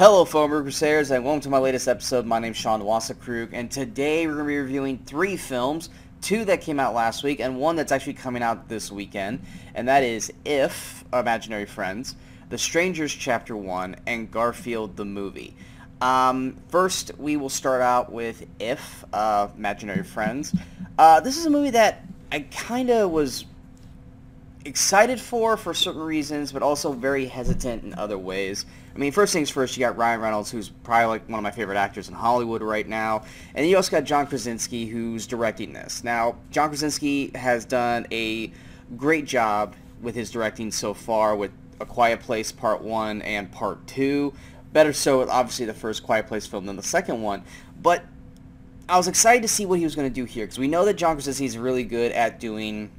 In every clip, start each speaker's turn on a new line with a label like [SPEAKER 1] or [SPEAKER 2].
[SPEAKER 1] Hello, fellow Movie Crusaders, and welcome to my latest episode. My name's Sean Wasserkrug, and today we're going to be reviewing 3 films, 2 that came out last week, and 1 that's actually coming out this weekend, and that is If, Imaginary Friends, The Strangers Chapter 1, and Garfield the Movie. First, we will start out with If, Imaginary Friends. This is a movie that I kind of was excited for certain reasons, but also very hesitant in other ways. I mean, first things first, you got Ryan Reynolds, who's probably like one of my favorite actors in Hollywood right now, and you also got John Krasinski, who's directing this. Now, John Krasinski has done a great job with his directing so far with A Quiet Place Part 1 and Part 2. Better so with, obviously, the first Quiet Place film than the second one, but I was excited to see what he was going to do here, because we know that John Krasinski is really good at doing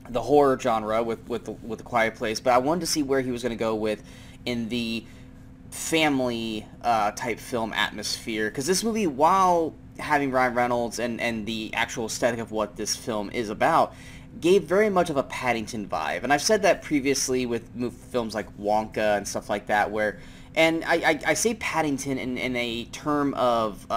[SPEAKER 1] the horror genre with the Quiet Place, but I wanted to see where he was going to go with in the family type film atmosphere, because this movie, while having Ryan Reynolds and the actual aesthetic of what this film is about, gave very much of a Paddington vibe. And I've said that previously with films like Wonka and stuff like that, where, and I say Paddington in a term of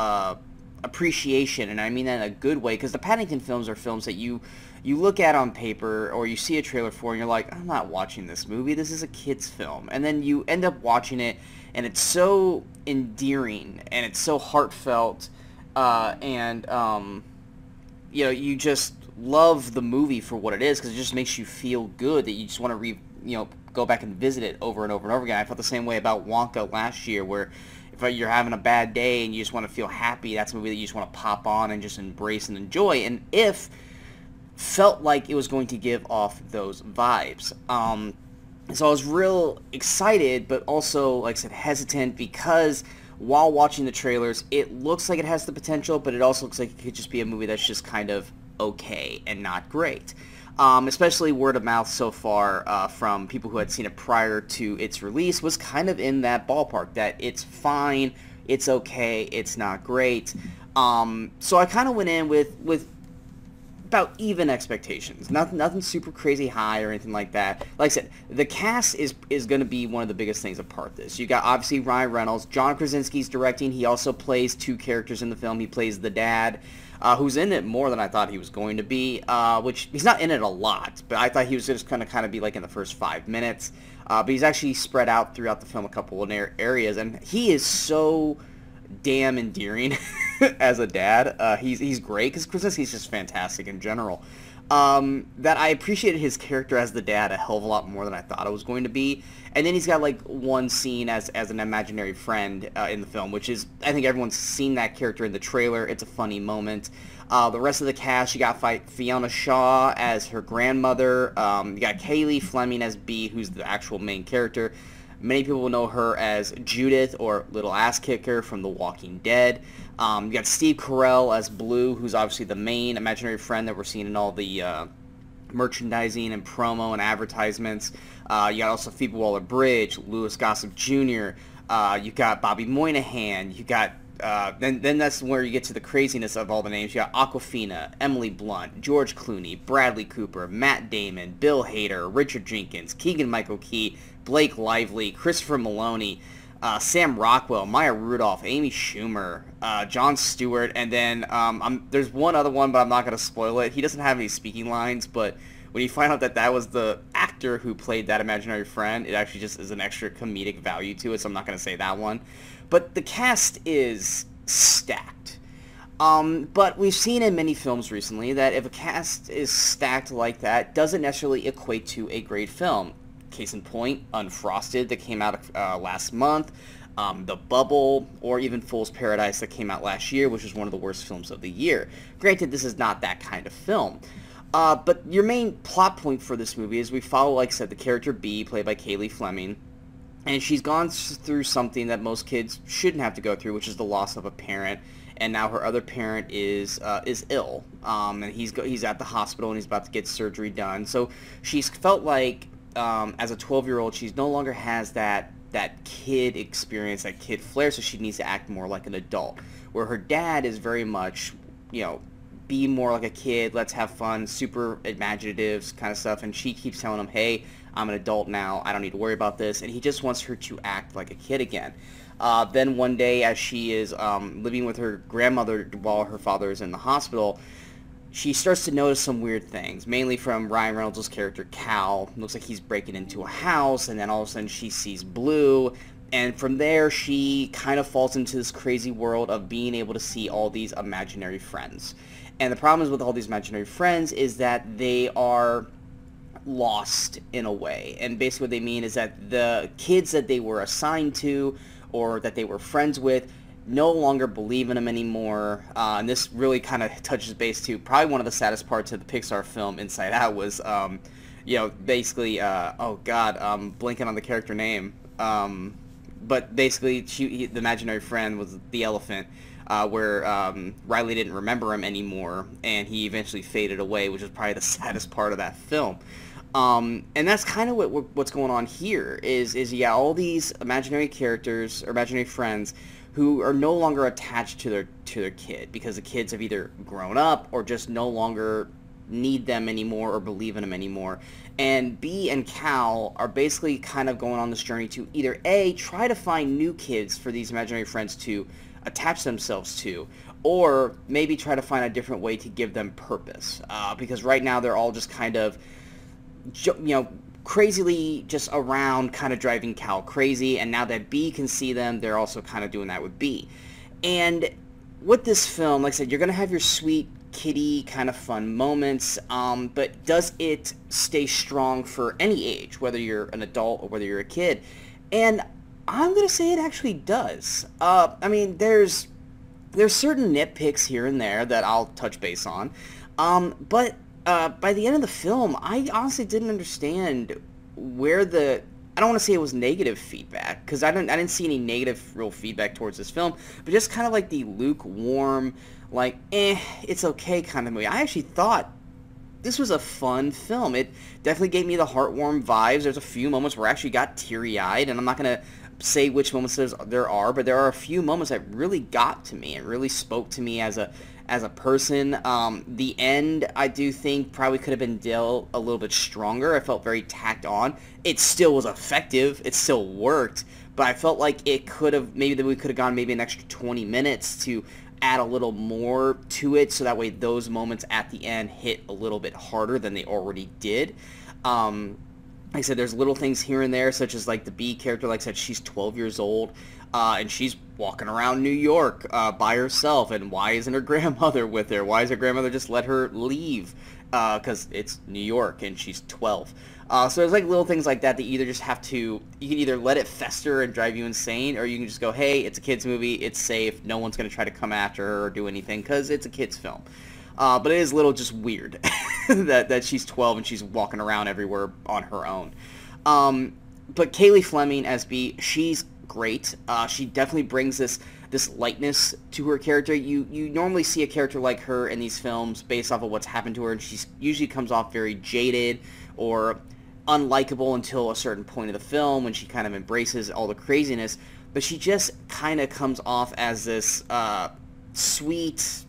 [SPEAKER 1] appreciation, and I mean that in a good way, because the Paddington films are films that you look at on paper or you see a trailer for and you're like, I'm not watching this movie, this is a kid's film. And then you end up watching it and it's so endearing and it's so heartfelt, and you know, you just love the movie for what it is, because it just makes you feel good that you just want to go back and visit it over and over and over again. I felt the same way about Wonka last year, where if you're having a bad day and you just want to feel happy, that's a movie that you just want to pop on and just embrace and enjoy. And If felt like it was going to give off those vibes. So I was real excited, but also, like I said, hesitant, because while watching the trailers, it looks like it has the potential, but it also looks like it could just be a movie that's just kind of okay and not great. Especially word of mouth so far from people who had seen it prior to its release was kind of in that ballpark, that it's fine, it's okay, it's not great. So I kind of went in with about even expectations. Nothing super crazy high or anything like that. Like I said, the cast is going to be one of the biggest things apart this. You got, obviously, Ryan Reynolds. John Krasinski's directing. He also plays 2 characters in the film. He plays the dad, who's in it more than I thought he was going to be, which he's not in it a lot, but I thought he was just going to kind of be like in the first 5 minutes. But he's actually spread out throughout the film a couple of areas, and he is so damn endearing as a dad. He's great, because Krasinski's just fantastic in general. That I appreciated his character as the dad a hell of a lot more than I thought it was going to be. And then he's got like one scene as an imaginary friend in the film, which is, I think everyone's seen that character in the trailer. It's a funny moment. The rest of the cast, you got Fiona Shaw as her grandmother. You got Kaylee Fleming as Bee, who's the actual main character. Many people will know her as Judith, or Little Ass Kicker, from The Walking Dead. You got Steve Carell as Blue, who's obviously the main imaginary friend that we're seeing in all the merchandising and promo and advertisements. You got also Phoebe Waller-Bridge, Louis Gossett Jr. You got Bobby Moynihan. You got then that's where you get to the craziness of all the names. You got Awkwafina, Emily Blunt, George Clooney, Bradley Cooper, Matt Damon, Bill Hader, Richard Jenkins, Keegan-Michael Key, Blake Lively, Christopher Maloney, Sam Rockwell, Maya Rudolph, Amy Schumer, Jon Stewart, and then there's one other one, but I'm not going to spoil it. He doesn't have any speaking lines, but when you find out that that was the actor who played that imaginary friend, it actually just is an extra comedic value to it, so I'm not going to say that one. But the cast is stacked. But we've seen in many films recently that if a cast is stacked like that, doesn't necessarily equate to a great film. Case in point, Unfrosted, that came out last month, The Bubble, or even Fool's Paradise, that came out last year, which was one of the worst films of the year. Granted, this is not that kind of film. But your main plot point for this movie is we follow, like I said, the character Bee, played by Kaylee Fleming, and she's gone through something that most kids shouldn't have to go through, which is the loss of a parent, and now her other parent is ill, and he's at the hospital and he's about to get surgery done. So she's felt like, as a 12-year-old, she no longer has that kid experience, that kid flair, so she needs to act more like an adult. Where her dad is very much, be more like a kid, let's have fun, super imaginative kind of stuff, and she keeps telling him, hey, I'm an adult now, I don't need to worry about this, and he just wants her to act like a kid again. Then one day, as she is living with her grandmother while her father is in the hospital, she starts to notice some weird things, mainly from Ryan Reynolds' character Cal. Looks like he's breaking into a house, and then all of a sudden she sees blue, and from there she kind of falls into this crazy world of being able to see all these imaginary friends. And the problem is with all these imaginary friends is that they are lost in a way. And basically what they mean is that the kids that they were assigned to or that they were friends with no longer believe in them anymore. And this really kind of touches base to probably one of the saddest parts of the Pixar film Inside Out was, basically, blanking on the character name. But basically, the imaginary friend was the elephant, where Riley didn't remember him anymore, and he eventually faded away, which is probably the saddest part of that film. And that's kind of what's going on here, is all these imaginary characters, or imaginary friends, who are no longer attached to their kid, because the kids have either grown up, or just no longer need them anymore, or believe in them anymore. And Bee and Cal are basically kind of going on this journey to either A, try to find new kids for these imaginary friends to attach themselves to, or maybe try to find a different way to give them purpose. Because right now they're all just kind of, crazily just around, kind of driving Cal crazy, and now that Bee can see them, they're also kind of doing that with Bee. And with this film, like I said, you're going to have your sweet, kiddie, kind of fun moments, but does it stay strong for any age, whether you're an adult or whether you're a kid? And I'm going to say it actually does. There's certain nitpicks here and there that I'll touch base on, but by the end of the film, I honestly didn't understand where I don't want to say it was negative feedback, because I didn't see any negative real feedback towards this film, but just kind of like the lukewarm, like, it's okay kind of movie. I actually thought this was a fun film. It definitely gave me the heartwarm vibes. There's a few moments where I actually got teary-eyed, and I'm not going to say which moments there are, but there are a few moments that really got to me. It really spoke to me as a person. The end, I do think, probably could have been dealt a little bit stronger. I felt very tacked on. It still was effective. It still worked, but I felt like we could have gone maybe an extra 20 minutes to add a little more to it, so that way those moments at the end hit a little bit harder than they already did. Like I said, there's little things here and there, such as like the Bee character. Like I said, she's 12 years old, and she's walking around New York by herself, and why isn't her grandmother with her? Why does her grandmother just let her leave? Because it's New York, and she's 12. So there's like little things like that you can either let it fester and drive you insane, or you can just go, hey, it's a kid's movie, it's safe, no one's going to try to come after her or do anything, because it's a kid's film. But it is a little just weird that she's 12 and she's walking around everywhere on her own. But Kaylee Fleming as Bee, she's great. She definitely brings this lightness to her character. You normally see a character like her in these films based off of what's happened to her, and she usually comes off very jaded or unlikable until a certain point of the film when she kind of embraces all the craziness. But she just kind of comes off as this sweet,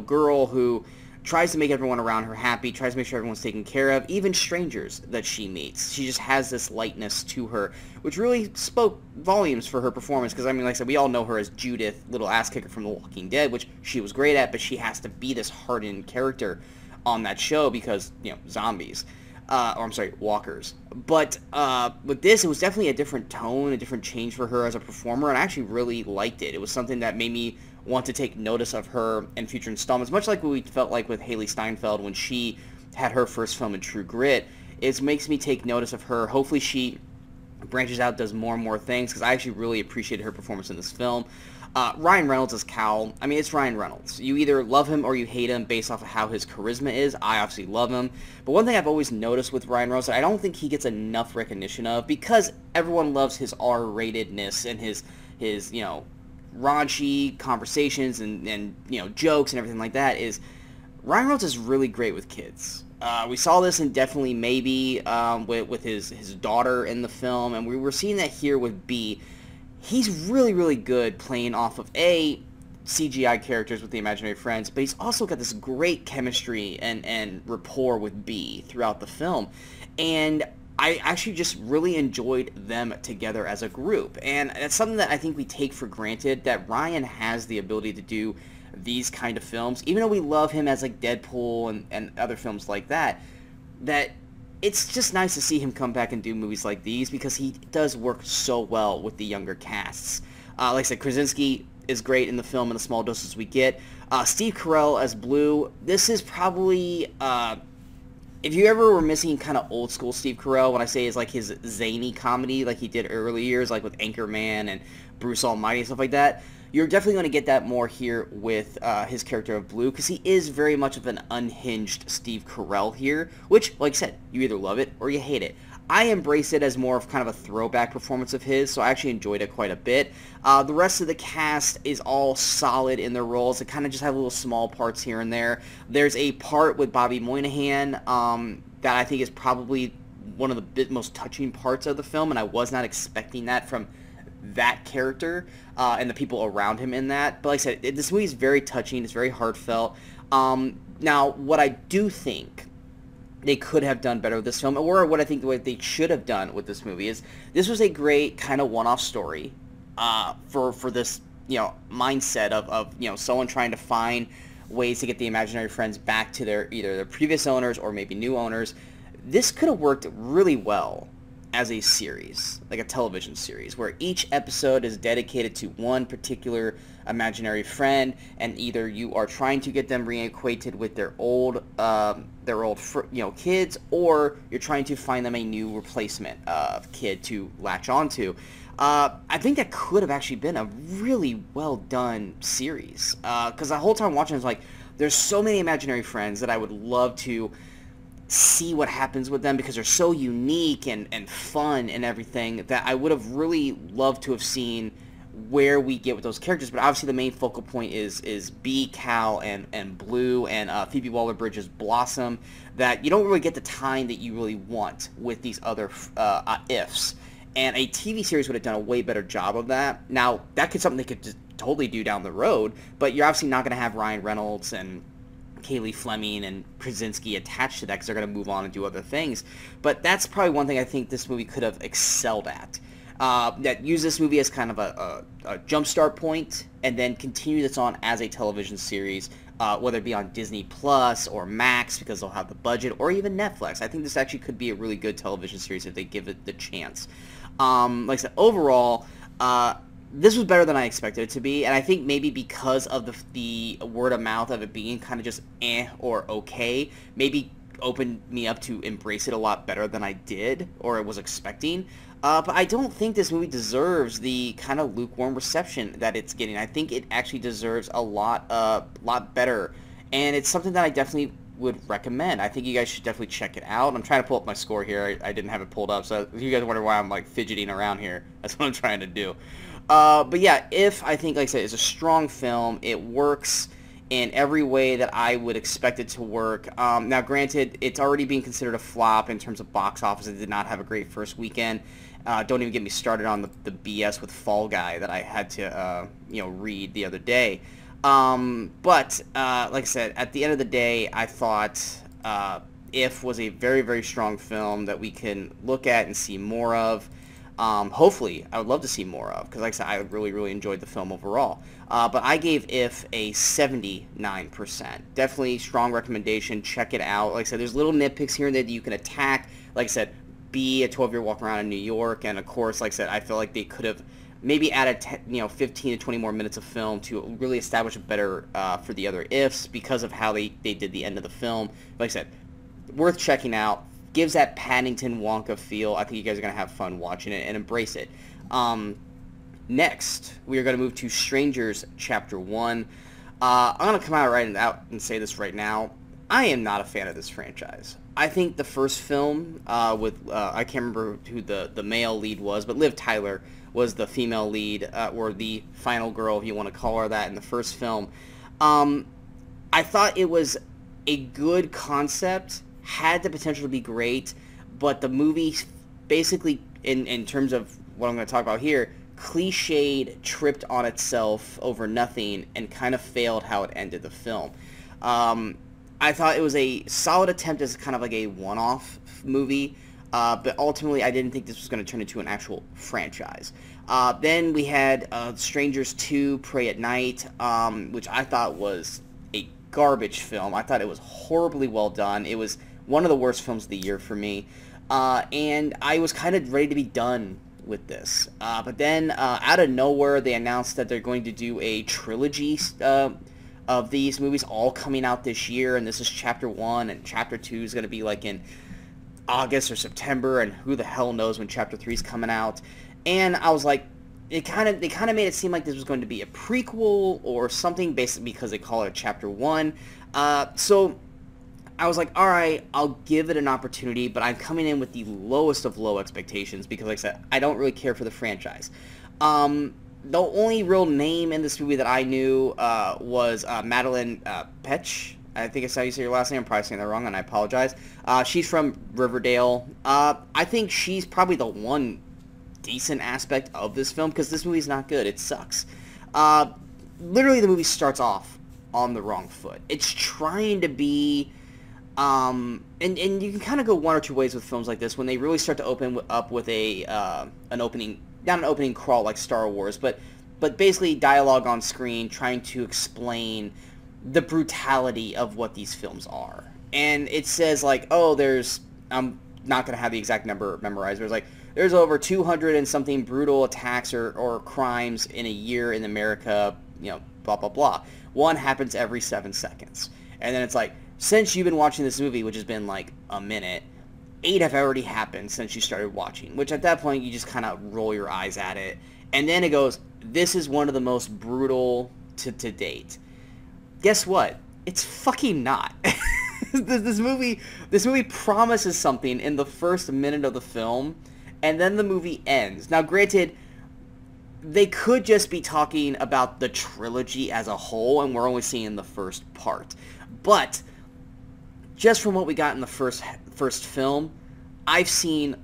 [SPEAKER 1] girl who tries to make everyone around her happy, tries to make sure everyone's taken care of, even strangers that she meets. She just has this lightness to her, which really spoke volumes for her performance, because, like I said, we all know her as Judith, little ass kicker from The Walking Dead, which she was great at, but she has to be this hardened character on that show because, zombies. Walkers. But with this, it was definitely a different tone, a different change for her as a performer, and I actually really liked it. It was something that made me want to take notice of her in future installments, much like what we felt like with Haley Steinfeld when she had her first film in True Grit. It makes me take notice of her. Hopefully she branches out, does more and more things, because I actually really appreciated her performance in this film. Ryan Reynolds as Cal, it's Ryan Reynolds. You either love him or you hate him based off of how his charisma is. I obviously love him. But one thing I've always noticed with Ryan Reynolds that I don't think he gets enough recognition of, because everyone loves his R-ratedness and his raunchy conversations and jokes and everything like that, is Ryan Reynolds is really great with kids. We saw this in Definitely Maybe with his daughter in the film, and we were seeing that here with Bee. He's really, really good playing off of CGI characters with the imaginary friends, but he's also got this great chemistry and rapport with Bee throughout the film. And I actually just really enjoyed them together as a group. And that's something that I think we take for granted, that Ryan has the ability to do these kind of films. Even though we love him as like Deadpool and other films like that, that it's just nice to see him come back and do movies like these, because he does work so well with the younger casts. Like I said, Krasinski is great in the film in the small doses we get. Steve Carell as Blue, this is probably... if you ever were missing kind of old school Steve Carell, when I say is like his zany comedy like he did early years, like with Anchorman and Bruce Almighty and stuff like that, you're definitely going to get that more here with his character of Blue, because he is very much of an unhinged Steve Carell here, which, like I said, you either love it or you hate it. I embrace it as more of kind of a throwback performance of his, so I actually enjoyed it quite a bit. The rest of the cast is all solid in their roles. They kind of just have little small parts here and there. There's a part with Bobby Moynihan that I think is probably one of the most touching parts of the film, and I was not expecting that from that character and the people around him in that. But like I said, this movie is very touching. It's very heartfelt. Now, what I do think they could have done better with this film, or what I think what they should have done with this movie, is this was a great kind of one-off story for this, you know, mindset of you know, someone trying to find ways to get the imaginary friends back to either their previous owners or maybe new owners. This could have worked really well as a series, like a television series, where each episode is dedicated to one particular imaginary friend, and either you are trying to get them reacquainted with their old kids, or you're trying to find them a new replacement kid to latch onto. I think that could have actually been a really well done series, because the whole time watching, I was like, there's so many imaginary friends that I would love to see what happens with them, because they're so unique and fun and everything, that I would have really loved to have seen where we get with those characters. But obviously the main focal point is B, Cal, and Blue, and Phoebe Waller-Bridge's Blossom, that you don't really get the time that you really want with these other ifs. And a TV series would have done a way better job of that. Now, that could something they could just totally do down the road, but you're obviously not going to have Ryan Reynolds and Kaylee Fleming and Krasinski attached to that, because they're going to move on and do other things. But that's probably one thing I think this movie could have excelled at. That use this movie as kind of a jumpstart point, and then continue this on as a television series, whether it be on Disney Plus or Max, because they'll have the budget, or even Netflix. I think this actually could be a really good television series if they give it the chance. Like I said, overall, this was better than I expected it to be, and I think maybe because of the word of mouth of it being kind of just or okay, maybe opened me up to embrace it a lot better than I did or was expecting. But I don't think this movie deserves the kind of lukewarm reception that it's getting. I think it actually deserves a lot better, and it's something that I definitely would recommend. I think you guys should definitely check it out. I'm trying to pull up my score here. I didn't have it pulled up, so if you guys wonder why I'm like fidgeting around here, that's what I'm trying to do. But yeah, I think, like I said, it's a strong film. It works in every way that I would expect it to work. Now, granted, it's already being considered a flop in terms of box office. It did not have a great first weekend. Don't even get me started on the BS with Fall Guy that I had to read the other day. But like I said, at the end of the day, I thought If was a very, very strong film that we can look at and see more of. Hopefully, I would love to see more of, because like I said, I really, really enjoyed the film overall. But I gave If a 79%. Definitely strong recommendation. Check it out. Like I said, there's little nitpicks here and there that you can attack. Like I said, be a 12-year walk around in New York, and of course, like I said, I feel like they could have maybe added 15 to 20 more minutes of film to really establish it better for the other Ifs, because of how they did the end of the film. Like I said, worth checking out. Gives that Paddington Wonka feel. I think you guys are going to have fun watching it and embrace it. Next, we are going to move to Strangers Chapter 1. I'm going to come out and say this right now. I am not a fan of this franchise. I think the first film with, I can't remember who the male lead was, but Liv Tyler was the female lead, or the final girl, if you want to call her that, in the first film. I thought it was a good concept, had the potential to be great, but the movie basically, in terms of what I'm going to talk about here, cliched, tripped on itself over nothing, and kind of failed how it ended the film. I thought it was a solid attempt as kind of like a one-off movie, but ultimately I didn't think this was going to turn into an actual franchise. Then we had Strangers 2, Prey at Night, which I thought was a garbage film. I thought it was horribly well done. It was one of the worst films of the year for me, and I was kind of ready to be done with this. But then out of nowhere, they announced that they're going to do a trilogy of these movies all coming out this year, and this is Chapter 1, and Chapter 2 is going to be like in August or September, and who the hell knows when Chapter 3 is coming out. And I was like, they kind of made it seem like this was going to be a prequel or something, basically because they call it Chapter 1. So I was like, alright, I'll give it an opportunity, but I'm coming in with the lowest of low expectations because, like I said, I don't really care for the franchise. The only real name in this movie that I knew was Madeline Petch. I think it's how you say your last name. I'm probably saying that wrong, and I apologize. She's from Riverdale. I think she's probably the one decent aspect of this film, because this movie's not good. It sucks. Literally, the movie starts off on the wrong foot. It's trying to be... and you can kind of go one or two ways with films like this when they really start to open up with an opening... not an opening crawl like Star Wars, but basically dialogue on screen trying to explain the brutality of what these films are. And it says, like, oh, I'm not going to have the exact number memorized, but it's like, there's over 200 and something brutal attacks or crimes in a year in America, blah, blah, blah. One happens every 7 seconds. And then it's like, since you've been watching this movie, which has been like a minute, 8 have already happened since you started watching, which at that point you just kind of roll your eyes at it. And then it goes, this is one of the most brutal to date. Guess what? It's fucking not. This movie promises something in the first minute of the film, and then the movie ends. Now, granted, they could just be talking about the trilogy as a whole, and we're only seeing the first part. But just from what we got in the first film, I've seen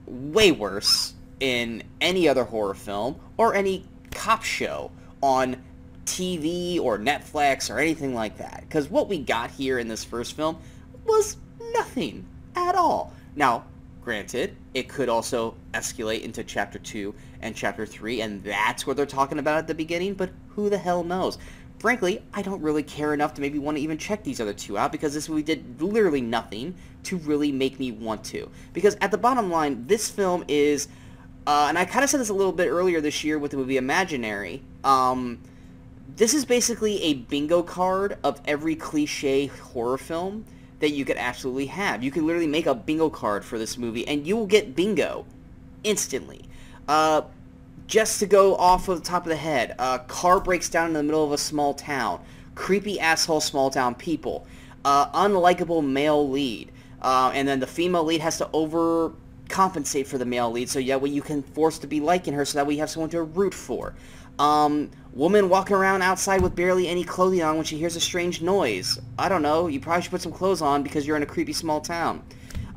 [SPEAKER 1] way worse in any other horror film or any cop show on TV or Netflix or anything like that. Because what we got here in this first film was nothing at all. Now, granted, it could also escalate into Chapter 2 and Chapter 3, and that's what they're talking about at the beginning, but who the hell knows? Frankly, I don't really care enough to maybe want to even check these other two out, because this movie did literally nothing to really make me want to. Because at the bottom line, this film is, and I kind of said this a little bit earlier this year with the movie Imaginary, this is basically a bingo card of every cliche horror film that you could absolutely have. You could literally make a bingo card for this movie, and you will get bingo instantly. Just to go off of the top of the head, a car breaks down in the middle of a small town, creepy asshole small town people, unlikable male lead, and then the female lead has to overcompensate for the male lead, so yeah, well, you can force to be liking her so that we have someone to root for. Woman walking around outside with barely any clothing on when she hears a strange noise. I don't know, you probably should put some clothes on because you're in a creepy small town.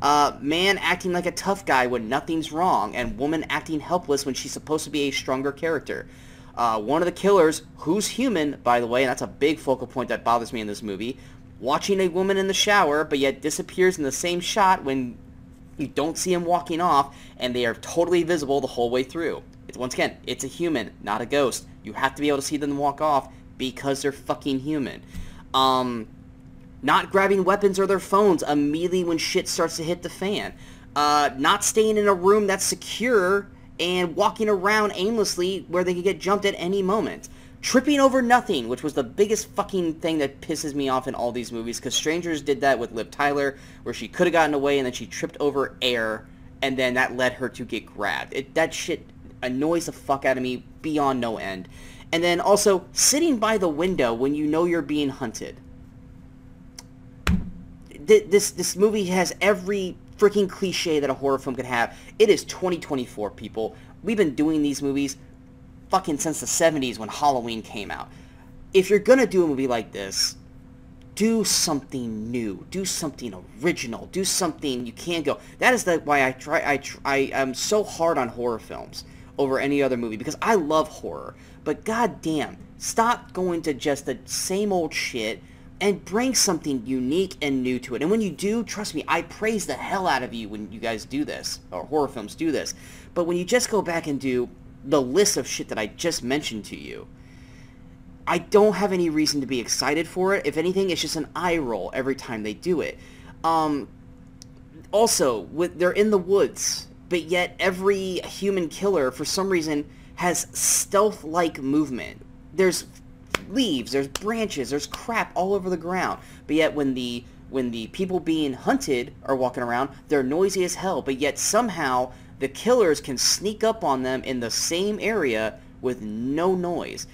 [SPEAKER 1] Man acting like a tough guy when nothing's wrong, and woman acting helpless when she's supposed to be a stronger character. One of the killers, who's human, by the way, and that's a big focal point that bothers me in this movie, watching a woman in the shower, but yet disappears in the same shot when you don't see him walking off, and they are totally visible the whole way through. Once again, it's a human, not a ghost. You have to be able to see them walk off because they're fucking human. Not grabbing weapons or their phones immediately when shit starts to hit the fan. Not staying in a room that's secure and walking around aimlessly where they could get jumped at any moment. Tripping over nothing, which was the biggest fucking thing that pisses me off in all these movies, because Strangers did that with Liv Tyler, where she could have gotten away and then she tripped over air, and then that led her to get grabbed. That shit annoys the fuck out of me beyond no end. And then also, sitting by the window when you know you're being hunted. This movie has every freaking cliche that a horror film could have. It is 2024, people. We've been doing these movies fucking since the 70s when Halloween came out. If you're gonna do a movie like this, do something new. Do something original. Do something you can't go. That is why I'm so hard on horror films over any other movie, because I love horror. But goddamn, stop going to just the same old shit and bring something unique and new to it. And when you do, trust me, I praise the hell out of you when you guys do this, or horror films do this. But when you just go back and do the list of shit that I just mentioned to you, I don't have any reason to be excited for it. If anything, it's just an eye roll every time they do it. Also, they're in the woods, but yet every human killer, for some reason, has stealth-like movement. There's leaves, there's branches, there's crap all over the ground. But yet when the people being hunted are walking around, they're noisy as hell. But yet somehow the killers can sneak up on them in the same area with no noise.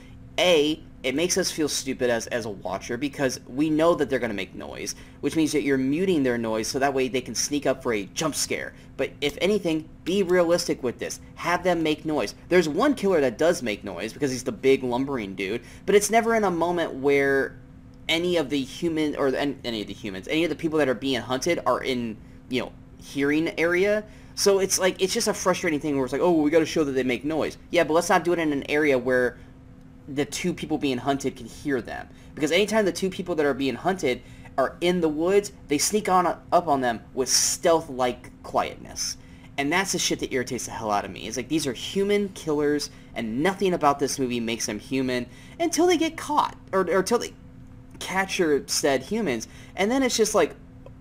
[SPEAKER 1] It makes us feel stupid as a watcher because we know that they're going to make noise, which means that you're muting their noise so that way they can sneak up for a jump scare. But if anything, be realistic with this. Have them make noise. There's one killer that does make noise because he's the big lumbering dude, but it's never in a moment where any of the human or any of the people that are being hunted are in, hearing area. So it's like, it's just a frustrating thing where it's like, oh, we got to show that they make noise. Yeah, but let's not do it in an area where the two people being hunted can hear them. Because anytime the two people that are being hunted are in the woods, they sneak up on them with stealth-like quietness. And that's the shit that irritates the hell out of me. It's like, these are human killers, and nothing about this movie makes them human until they get caught, or until they capture said humans. And then it's just like,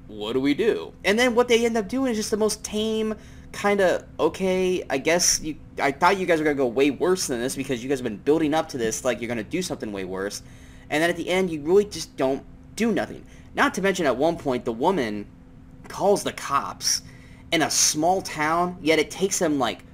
[SPEAKER 1] what do we do? And then what they end up doing is just the most tame kind of, okay, I guess I thought you guys were going to go way worse than this because you guys have been building up to this like you're going to do something way worse. And then at the end, you really just don't do nothing. Not to mention at one point, the woman calls the cops in a small town, yet it takes them, like,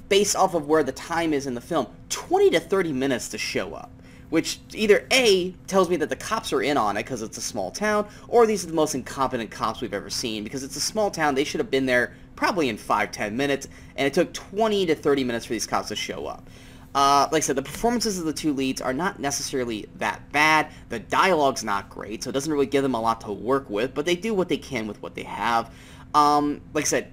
[SPEAKER 1] based off of where the time is in the film, 20 to 30 minutes to show up. Which either A, tells me that the cops are in on it because it's a small town, or these are the most incompetent cops we've ever seen. Because it's a small town, they should have been there probably in 5-10 minutes, and it took 20 to 30 minutes for these cops to show up. Like I said, the performances of the two leads are not necessarily that bad. The dialogue's not great, so it doesn't really give them a lot to work with, but they do what they can with what they have. Like I said,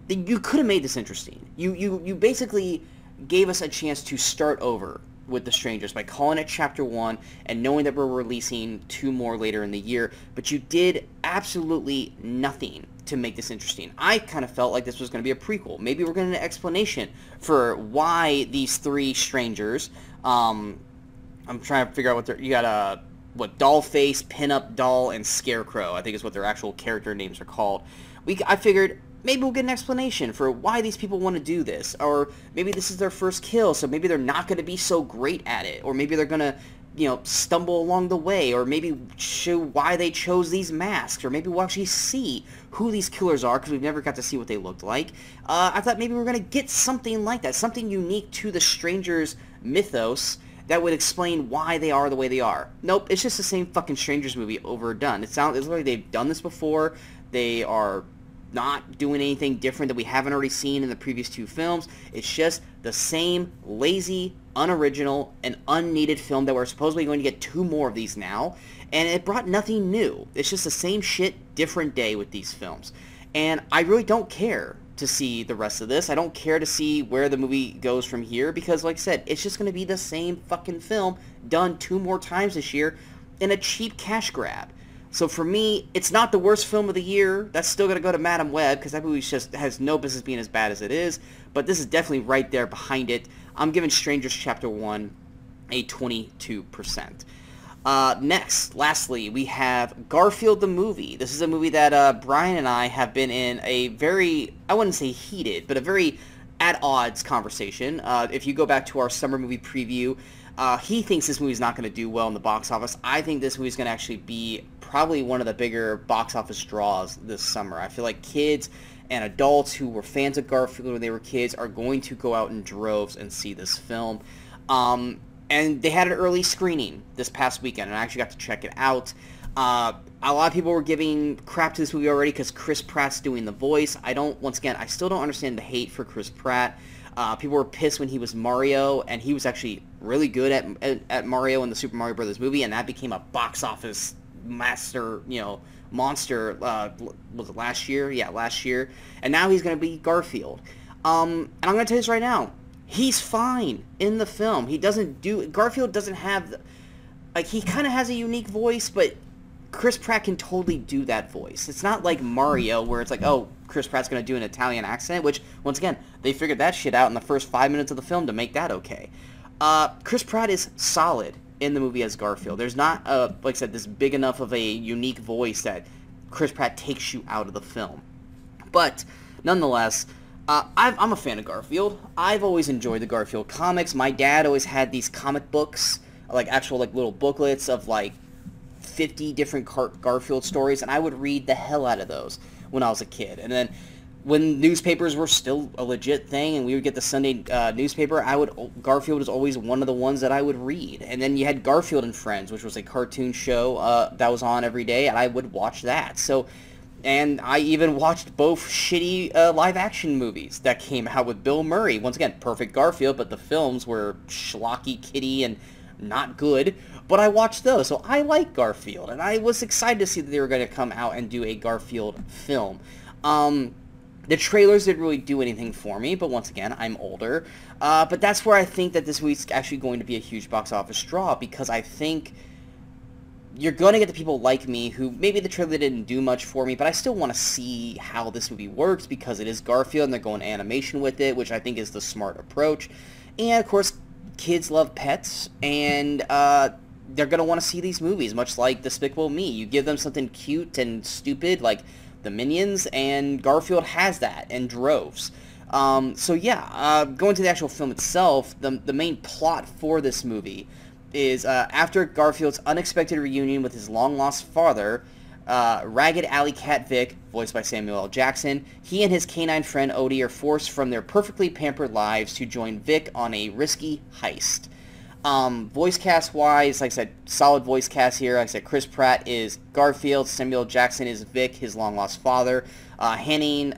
[SPEAKER 1] you could have made this interesting. You basically gave us a chance to start over with The Strangers by calling it Chapter 1 and knowing that we're releasing 2 more later in the year, but you did absolutely nothing to make this interesting. I kind of felt like this was going to be a prequel. Maybe we're getting an explanation for why these 3 strangers, I'm trying to figure out what you got Dollface, Pinup Doll, and Scarecrow, I think is what their actual character names are called. I figured maybe we'll get an explanation for why these people want to do this, or maybe this is their first kill, so maybe they're not going to be so great at it, or maybe they're going to, stumble along the way, or maybe show why they chose these masks, or maybe we'll actually see who these killers are, because we've never got to see what they looked like. I thought maybe we're going to get something like that, something unique to the Strangers mythos that would explain why they are the way they are. Nope, it's just the same fucking Strangers movie overdone. It's like they've done this before. They are not doing anything different that we haven't already seen in the previous 2 films. It's just the same lazy, unoriginal, and unneeded film that we're supposedly going to get 2 more of these now, and it brought nothing new. It's just the same shit, different day with these films. And I really don't care to see the rest of this. I don't care to see where the movie goes from here, because like I said, it's just going to be the same fucking film done 2 more times this year in a cheap cash grab. So for me, it's not the worst film of the year. That's still going to go to Madam Web, because that movie just has no business being as bad as it is. But this is definitely right there behind it. I'm giving Strangers Chapter 1 a 22%. Lastly, we have Garfield the movie. This is a movie that Brian and I have been in a very, I wouldn't say heated, but a very at odds conversation. If you go back to our summer movie preview, he thinks this movie's not going to do well in the box office. I think this movie's going to actually be probably one of the bigger box office draws this summer. I feel like kids and adults who were fans of Garfield when they were kids are going to go out in droves and see this film. And they had an early screening this past weekend, and I actually got to check it out. A lot of people were giving crap to this movie already because Chris Pratt's doing the voice. Once again, I still don't understand the hate for Chris Pratt. People were pissed when he was Mario, and he was actually really good at Mario in the Super Mario Brothers movie, and that became a box office monster. Was it last year? Yeah, last year. And now he's going to be Garfield. And I'm going to tell you this right now. He's fine in the film. Garfield doesn't have, he kind of has a unique voice, but Chris Pratt can totally do that voice. It's not like Mario where it's like, oh, Chris Pratt's going to do an Italian accent, which, once again, they figured that shit out in the first 5 minutes of the film to make that okay. Chris Pratt is solid in the movie as Garfield. There's not, like I said, this big enough of a unique voice that Chris Pratt takes you out of the film. But, nonetheless, I'm a fan of Garfield. I've always enjoyed the Garfield comics. My dad always had these comic books, like actual like little booklets of like 50 different Garfield stories, and I would read the hell out of those when I was a kid. And then when newspapers were still a legit thing and we would get the Sunday newspaper, Garfield was always one of the ones that I would read. And then you had Garfield and Friends, which was a cartoon show that was on every day, and I would watch that. So, and I even watched both shitty live-action movies that came out with Bill Murray. Once again, perfect Garfield, but the films were schlocky, kiddie, and not good. But I watched those, so I like Garfield, and I was excited to see that they were going to come out and do a Garfield film. The trailers didn't really do anything for me, but once again, I'm older. But that's where I think that this week's actually going to be a huge box office draw, because I think you're going to get the people like me who maybe the trailer didn't do much for me, but I still want to see how this movie works because it is Garfield and they're going animation with it, which I think is the smart approach. And, of course, kids love pets, and they're going to want to see these movies, much like Despicable Me. You give them something cute and stupid like the Minions, and Garfield has that in droves. So yeah, going to the actual film itself, the main plot for this movie is after Garfield's unexpected reunion with his long-lost father, Ragged Alley Cat Vic, voiced by Samuel L. Jackson, he and his canine friend Odie are forced from their perfectly pampered lives to join Vic on a risky heist. Voice cast-wise, like I said, solid voice cast here. Like I said, Chris Pratt is Garfield, Samuel L. Jackson is Vic, his long-lost father. Hannah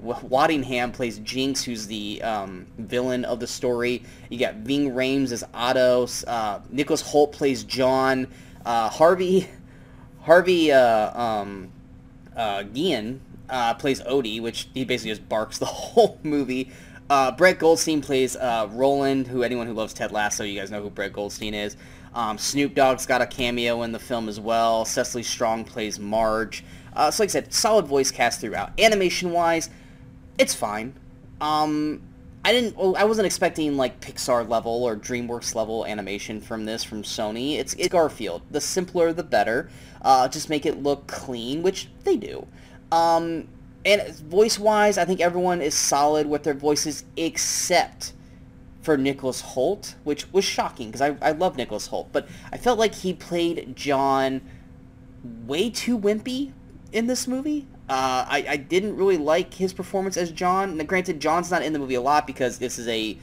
[SPEAKER 1] Waddingham plays Jinx, who's the villain of the story. You got Ving Rhames as Otto. Nicholas Hoult plays John. Harvey Guillen plays Odie, which he basically just barks the whole movie. Brett Goldstein plays Roland, who anyone who loves Ted Lasso, you guys know who Brett Goldstein is. Snoop Dogg's got a cameo in the film as well. Cecily Strong plays Marge. So like I said, solid voice cast throughout. Animation-wise, it's fine. I wasn't expecting like Pixar level or DreamWorks level animation from Sony. It's Garfield. The simpler, the better. Just make it look clean, which they do. And voice-wise, I think everyone is solid with their voices except for Nicholas Hoult, which was shocking because I love Nicholas Hoult, but I felt like he played John way too wimpy in this movie. I didn't really like his performance as John. Now, granted, John's not in the movie a lot because this is a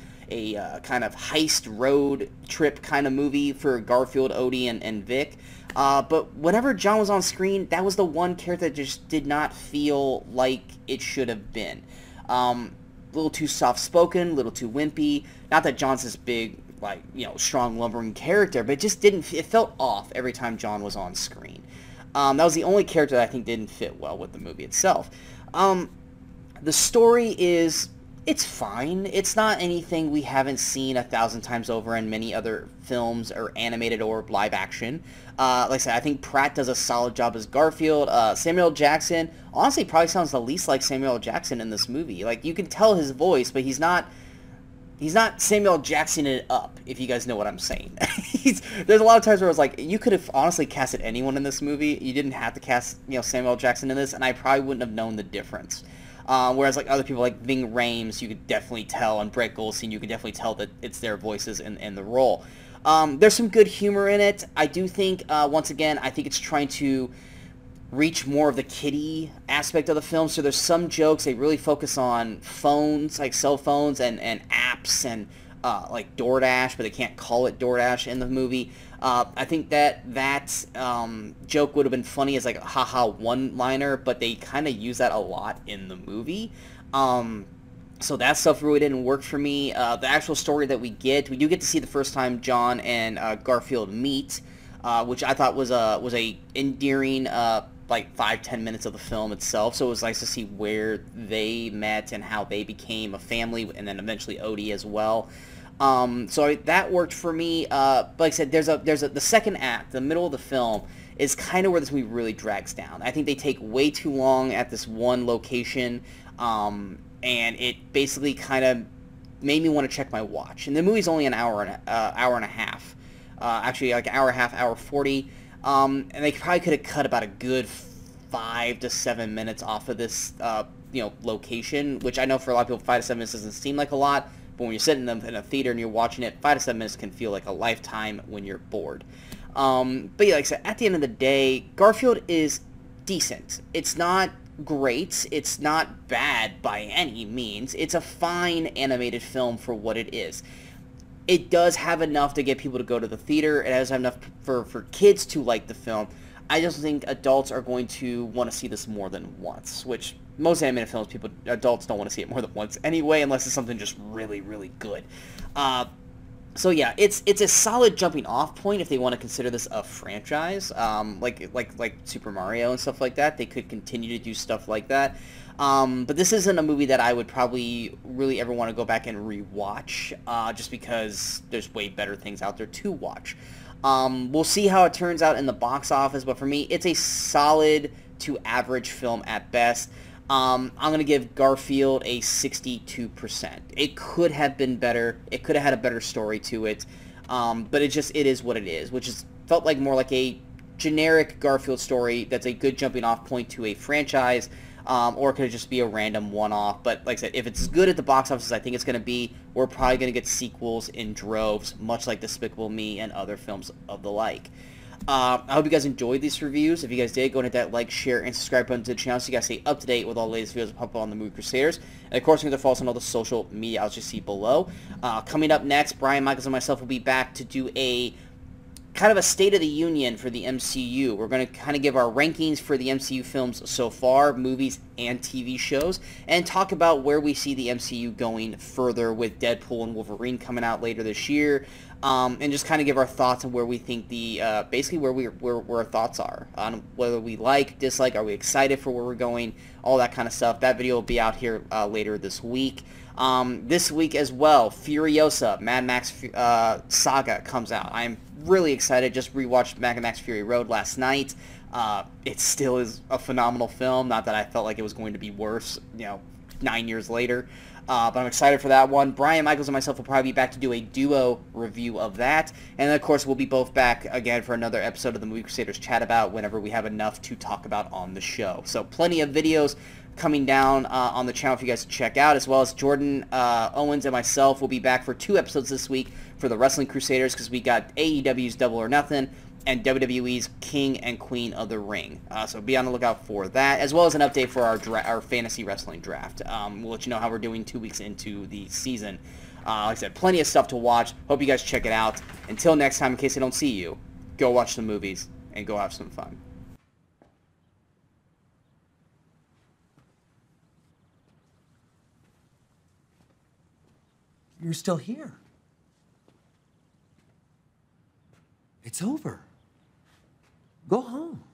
[SPEAKER 1] kind of heist road trip kind of movie for Garfield, Odie, and Vic. But whenever John was on screen, that was the one character that just did not feel like it should have been. A little too soft-spoken, a little too wimpy. Not that John's this big, like, you know, strong, lumbering character, but it just didn't, it felt off every time John was on screen. That was the only character that I think didn't fit well with the movie itself. The story is, it's fine. It's not anything we haven't seen 1,000 times over in many other films or animated or live action. Like I said, I think Pratt does a solid job as Garfield. Samuel L. Jackson, honestly, probably sounds the least like Samuel L. Jackson in this movie. Like, you can tell his voice, but he's not Samuel L. Jackson it up, if you guys know what I'm saying. There's a lot of times where I was like, you could have honestly casted anyone in this movie. You didn't have to cast, you know, Samuel L. Jackson in this, and I probably wouldn't have known the difference. Whereas like other people like Ving Rhames, you could definitely tell, and Brett Goldstein, you could definitely tell that it's their voices in the role. There's some good humor in it. I do think, once again, I think it's trying to reach more of the kiddie aspect of the film. So there's some jokes, they really focus on phones, like cell phones and apps and like DoorDash, but they can't call it DoorDash in the movie. I think that joke would have been funny as like a haha one-liner, but they kind of use that a lot in the movie. So that stuff really didn't work for me. The actual story that we do get to see the first time John and Garfield meet, which I thought was a endearing like 5-10 minutes of the film itself. So it was nice to see where they met and how they became a family, and then eventually Odie as well. That worked for me. But like I said, the second act, the middle of the film, is kind of where this movie really drags down. I think they take way too long at this one location, and it basically kind of made me want to check my watch. And the movie's only an hour and a half. Actually, like an hour and a half, hour 40. And they probably could have cut about a good 5 to 7 minutes off of this, location, which I know for a lot of people, 5 to 7 minutes doesn't seem like a lot, but when you're sitting in a theater and you're watching it, 5 to 7 minutes can feel like a lifetime when you're bored. But yeah, like I said, at the end of the day, Garfield is decent. It's not great. It's not bad by any means. It's a fine animated film for what it is. It does have enough to get people to go to the theater. It has enough for kids to like the film. I just think adults are going to want to see this more than once, which most animated films, adults don't want to see it more than once anyway, unless it's something just really, really good. So yeah, it's a solid jumping off point if they want to consider this a franchise, like Super Mario and stuff like that. They could continue to do stuff like that. But this isn't a movie that I would probably really ever want to go back and rewatch, just because there's way better things out there to watch. We'll see how it turns out in the box office, but for me, it's a solid to average film at best. I'm going to give Garfield a 62%. It could have been better. It could have had a better story to it. But it is what it is, which is felt like more like a generic Garfield story that's a good jumping off point to a franchise, or it could just be a random one-off. But like I said, if it's as good at the box office as I think it's going to be, we're probably going to get sequels in droves, much like Despicable Me and other films of the like. I hope you guys enjoyed these reviews. If you guys did, go and hit that like, share, and subscribe button to the channel so you guys stay up to date with all the latest videos that pop up on the Movie Crusaders. And of course, you can follow us on all the social media outlets you see below. Coming up next, Brian Michaels and myself will be back to do a kind of a State of the Union for the MCU. We're going to kind of give our rankings for the MCU films so far, movies and TV shows, and talk about where we see the MCU going further with Deadpool and Wolverine coming out later this year, and just kind of give our thoughts on where we think the, basically where our thoughts are, on whether we like, dislike, are we excited for where we're going, all that kind of stuff. That video will be out here later this week. This week as well, Furiosa, Mad Max Saga comes out. I'm really excited. Just rewatched Mad Max Fury Road last night. It still is a phenomenal film. Not that I felt like it was going to be worse, 9 years later. But I'm excited for that one. Brian Michaels and myself will probably be back to do a duo review of that. And then, of course, we'll be both back again for another episode of the Movie Crusaders Chat About whenever we have enough to talk about on the show. So plenty of videos coming down on the channel for you guys to check out, as well as Jordan Owens and myself will be back for 2 episodes this week for the Wrestling Crusaders, because we got AEW's Double or Nothing and WWE's King and Queen of the Ring. So be on the lookout for that, as well as an update for our fantasy wrestling draft. We'll let you know how we're doing 2 weeks into the season. Like I said, plenty of stuff to watch. Hope you guys check it out. Until next time, in case I don't see you, go watch some movies and go have some fun.
[SPEAKER 2] You're still here. It's over. Go home.